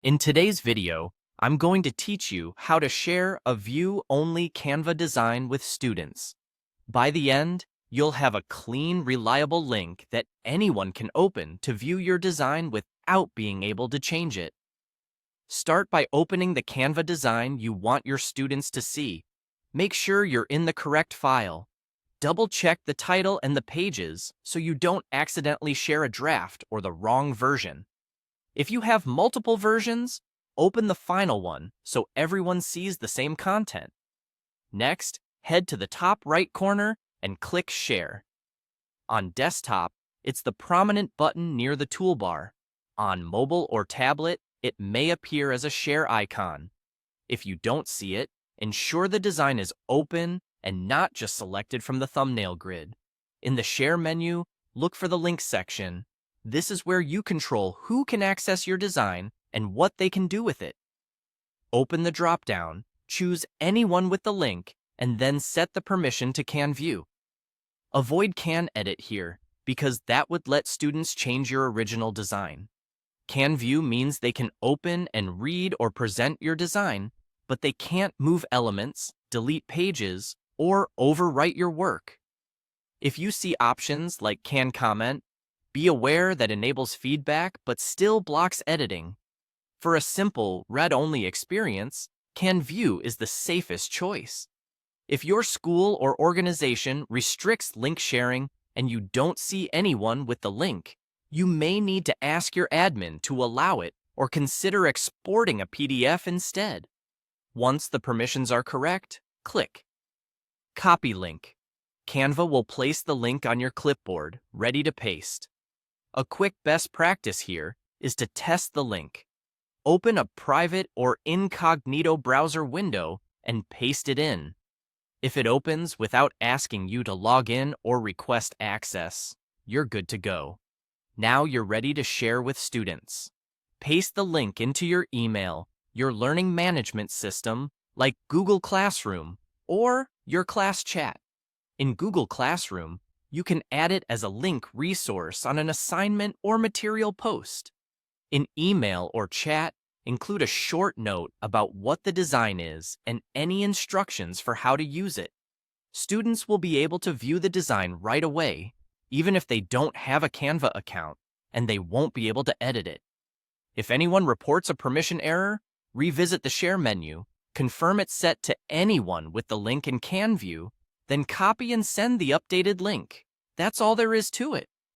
In today's video, I'm going to teach you how to share a view-only Canva design with students. By the end, you'll have a clean, reliable link that anyone can open to view your design without being able to change it. Start by opening the Canva design you want your students to see. Make sure you're in the correct file. Double-check the title and the pages so you don't accidentally share a draft or the wrong version. If you have multiple versions, open the final one so everyone sees the same content. Next, head to the top right corner and click Share. On desktop, it's the prominent button near the toolbar. On mobile or tablet, it may appear as a share icon. If you don't see it, ensure the design is open and not just selected from the thumbnail grid. In the Share menu, look for the Links section. This is where you control who can access your design and what they can do with it. Open the drop-down, choose anyone with the link, and then set the permission to Can View. Avoid Can Edit here, because that would let students change your original design. Can View means they can open and read or present your design, but they can't move elements, delete pages, or overwrite your work. If you see options like Can Comment, be aware that enables feedback but still blocks editing. For a simple, read-only experience, Can View is the safest choice. If your school or organization restricts link sharing and you don't see anyone with the link, you may need to ask your admin to allow it or consider exporting a PDF instead. Once the permissions are correct, click Copy Link. Canva will place the link on your clipboard, ready to paste. A quick best practice here is to test the link. Open a private or incognito browser window and paste it in. If it opens without asking you to log in or request access, you're good to go. Now you're ready to share with students. Paste the link into your email, your learning management system like Google Classroom, or your class chat. In Google Classroom, you can add it as a link resource on an assignment or material post. In email or chat, include a short note about what the design is and any instructions for how to use it. Students will be able to view the design right away, even if they don't have a Canva account, and they won't be able to edit it. If anyone reports a permission error, revisit the Share menu, confirm it's set to anyone with the link in Can View, then copy and send the updated link. That's all there is to it.